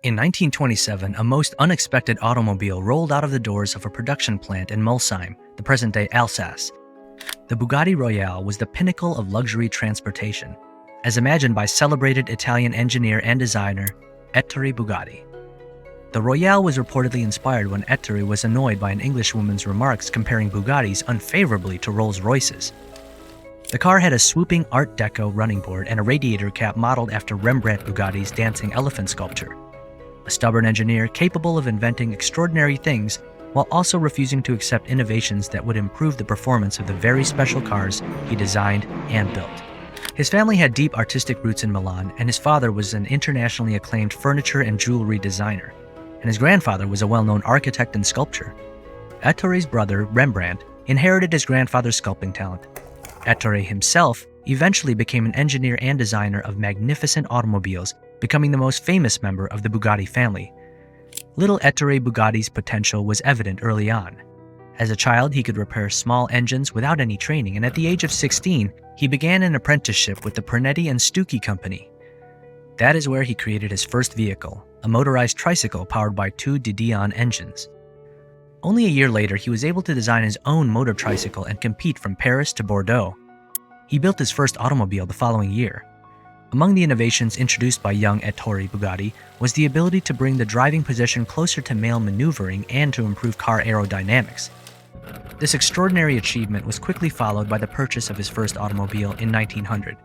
In 1927, a most unexpected automobile rolled out of the doors of a production plant in Molsheim, the present-day Alsace. The Bugatti Royale was the pinnacle of luxury transportation, as imagined by celebrated Italian engineer and designer Ettore Bugatti. The Royale was reportedly inspired when Ettore was annoyed by an Englishwoman's remarks comparing Bugattis unfavorably to Rolls-Royces. The car had a swooping Art Deco running board and a radiator cap modeled after Rembrandt Bugatti's dancing elephant sculpture. A stubborn engineer capable of inventing extraordinary things while also refusing to accept innovations that would improve the performance of the very special cars he designed and built. His family had deep artistic roots in Milan, and his father was an internationally acclaimed furniture and jewelry designer, and his grandfather was a well-known architect and sculptor. Ettore's brother, Rembrandt, inherited his grandfather's sculpting talent. Ettore himself eventually became an engineer and designer of magnificent automobiles, becoming the most famous member of the Bugatti family. Little Ettore Bugatti's potential was evident early on. As a child, he could repair small engines without any training, and at the age of 16, he began an apprenticeship with the Pernetti and Stucchi Company. That is where he created his first vehicle, a motorized tricycle powered by two de Dion engines. Only a year later, he was able to design his own motor tricycle and compete from Paris to Bordeaux. He built his first automobile the following year. Among the innovations introduced by young Ettore Bugatti was the ability to bring the driving position closer to male maneuvering and to improve car aerodynamics. This extraordinary achievement was quickly followed by the purchase of his first automobile in 1900.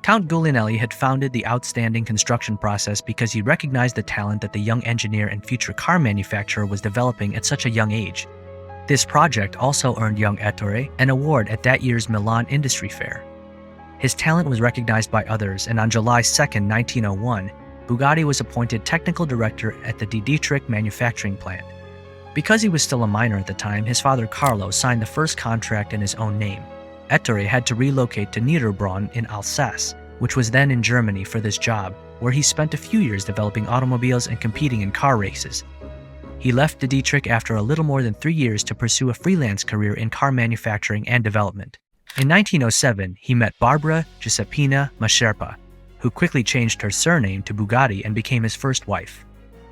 Count Guglielmi had founded the outstanding construction process because he recognized the talent that the young engineer and future car manufacturer was developing at such a young age. This project also earned young Ettore an award at that year's Milan Industry Fair. His talent was recognized by others, and on July 2, 1901, Bugatti was appointed technical director at the De Dietrich manufacturing plant. Because he was still a minor at the time, his father Carlo signed the first contract in his own name. Ettore had to relocate to Niederbronn in Alsace, which was then in Germany, for this job, where he spent a few years developing automobiles and competing in car races. He left De Dietrich after a little more than 3 years to pursue a freelance career in car manufacturing and development. In 1907, he met Barbara Giuseppina Mascherpa, who quickly changed her surname to Bugatti and became his first wife.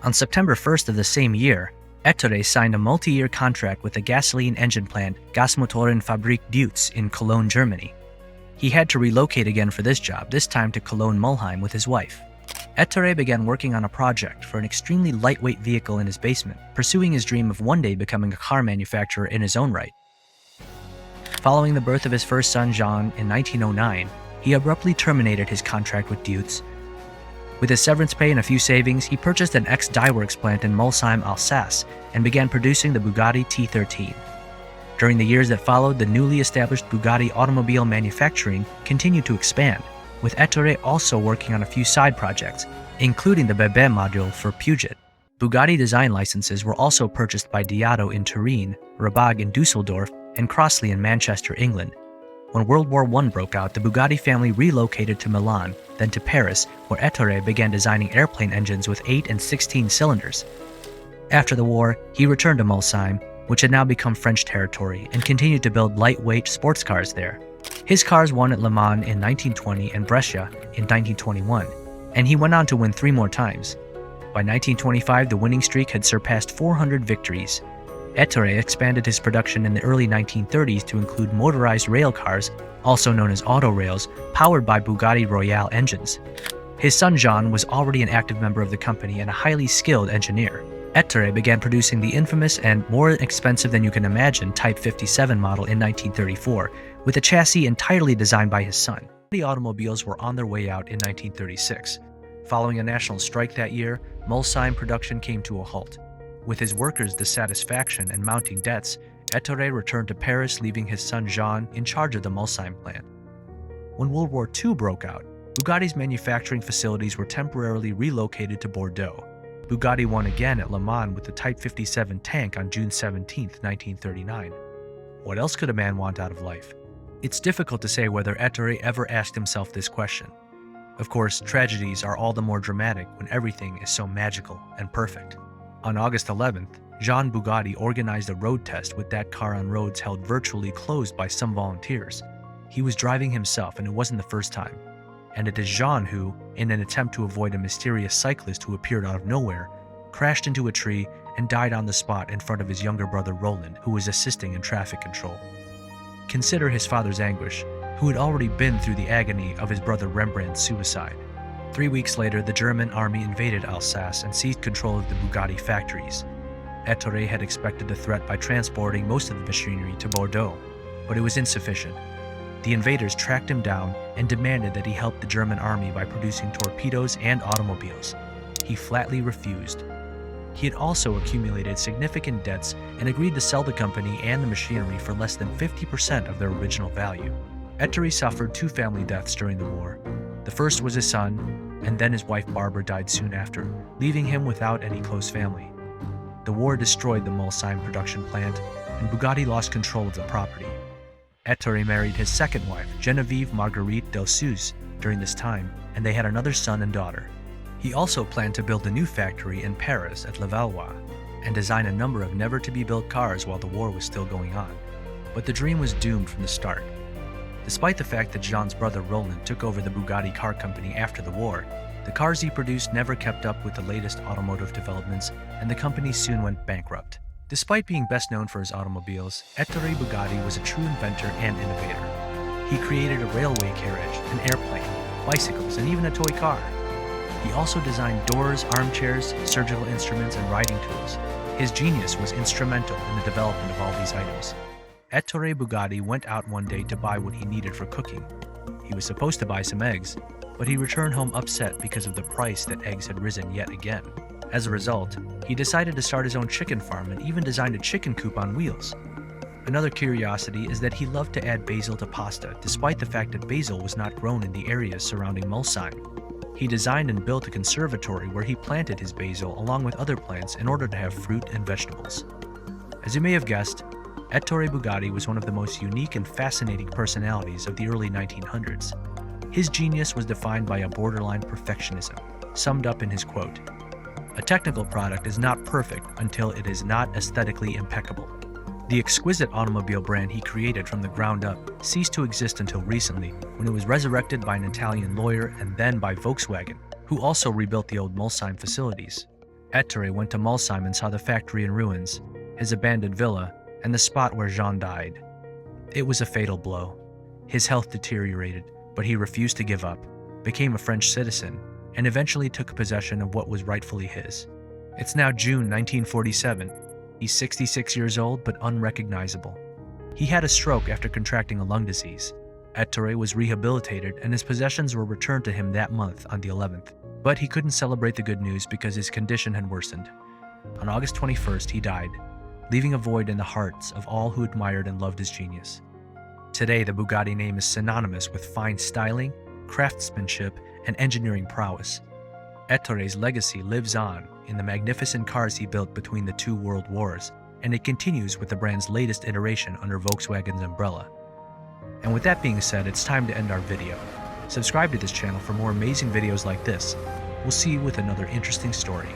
On September 1st of the same year, Ettore signed a multi-year contract with the gasoline engine plant Gasmotorenfabrik Deutz in Cologne, Germany. He had to relocate again for this job, this time to Cologne-Molsheim with his wife. Ettore began working on a project for an extremely lightweight vehicle in his basement, pursuing his dream of one day becoming a car manufacturer in his own right. Following the birth of his first son, Jean, in 1909, he abruptly terminated his contract with Deutz. With his severance pay and a few savings, he purchased an ex-dyeworks plant in Molsheim, Alsace, and began producing the Bugatti T13. During the years that followed, the newly established Bugatti automobile manufacturing continued to expand, with Ettore also working on a few side projects, including the Bebe module for Puget. Bugatti design licenses were also purchased by Diato in Turin, Rabag in Dusseldorf, and Crossley in Manchester, England. When World War I broke out, the Bugatti family relocated to Milan, then to Paris, where Ettore began designing airplane engines with 8 and 16 cylinders. After the war, he returned to Molsheim, which had now become French territory, and continued to build lightweight sports cars there. His cars won at Le Mans in 1920 and Brescia in 1921, and he went on to win 3 more times. By 1925, the winning streak had surpassed 400 victories. Ettore expanded his production in the early 1930s to include motorized rail cars, also known as autorails, powered by Bugatti Royale engines. His son Jean was already an active member of the company and a highly skilled engineer. Ettore began producing the infamous and more expensive than you can imagine Type 57 model in 1934, with a chassis entirely designed by his son. The automobiles were on their way out in 1936. Following a national strike that year, Molsheim production came to a halt. With his workers' dissatisfaction and mounting debts, Ettore returned to Paris, leaving his son Jean in charge of the Molsheim plant. When World War II broke out, Bugatti's manufacturing facilities were temporarily relocated to Bordeaux. Bugatti won again at Le Mans with the Type 57 tank on June 17, 1939. What else could a man want out of life? It's difficult to say whether Ettore ever asked himself this question. Of course, tragedies are all the more dramatic when everything is so magical and perfect. On August 11th, Jean Bugatti organized a road test with that car on roads held virtually closed by some volunteers. He was driving himself, and it wasn't the first time. and it is Jean who, in an attempt to avoid a mysterious cyclist who appeared out of nowhere, crashed into a tree and died on the spot in front of his younger brother Roland, who was assisting in traffic control. Consider his father's anguish, who had already been through the agony of his brother Rembrandt's suicide. 3 weeks later, the German army invaded Alsace and seized control of the Bugatti factories. Ettore had expected the threat by transporting most of the machinery to Bordeaux, but it was insufficient. The invaders tracked him down and demanded that he help the German army by producing torpedoes and automobiles. He flatly refused. He had also accumulated significant debts and agreed to sell the company and the machinery for less than 50% of their original value. Ettore suffered 2 family deaths during the war. The first was his son, and then his wife Barbara died soon after, leaving him without any close family. The war destroyed the Molsheim production plant, and Bugatti lost control of the property. Ettore married his second wife, Genevieve Marguerite Delsuze, during this time, and they had another son and daughter. He also planned to build a new factory in Paris at Levallois, and design a number of never-to-be-built cars while the war was still going on. But the dream was doomed from the start. Despite the fact that Jean's brother Roland took over the Bugatti car company after the war, the cars he produced never kept up with the latest automotive developments, and the company soon went bankrupt. Despite being best known for his automobiles, Ettore Bugatti was a true inventor and innovator. He created a railway carriage, an airplane, bicycles, and even a toy car. He also designed doors, armchairs, surgical instruments, and riding tools. His genius was instrumental in the development of all these items. Ettore Bugatti went out one day to buy what he needed for cooking. He was supposed to buy some eggs, but he returned home upset because of the price that eggs had risen yet again. As a result, he decided to start his own chicken farm and even designed a chicken coop on wheels. Another curiosity is that he loved to add basil to pasta, despite the fact that basil was not grown in the areas surrounding Molsheim. He designed and built a conservatory where he planted his basil along with other plants in order to have fruit and vegetables. As you may have guessed, Ettore Bugatti was one of the most unique and fascinating personalities of the early 1900s. His genius was defined by a borderline perfectionism, summed up in his quote, "A technical product is not perfect until it is not aesthetically impeccable." The exquisite automobile brand he created from the ground up ceased to exist until recently, when it was resurrected by an Italian lawyer and then by Volkswagen, who also rebuilt the old Molsheim facilities. Ettore went to Molsheim and saw the factory in ruins, his abandoned villa, and the spot where Jean died. It was a fatal blow. His health deteriorated, but he refused to give up, became a French citizen, and eventually took possession of what was rightfully his. It's now June 1947. He's 66 years old but unrecognizable. He had a stroke after contracting a lung disease. Ettore was rehabilitated and his possessions were returned to him that month on the 11th. But he couldn't celebrate the good news because his condition had worsened. On August 21st, he died, leaving a void in the hearts of all who admired and loved his genius. Today, the Bugatti name is synonymous with fine styling, craftsmanship, and engineering prowess. Ettore's legacy lives on in the magnificent cars he built between the 2 world wars, and it continues with the brand's latest iteration under Volkswagen's umbrella. And with that being said, it's time to end our video. Subscribe to this channel for more amazing videos like this. We'll see you with another interesting story.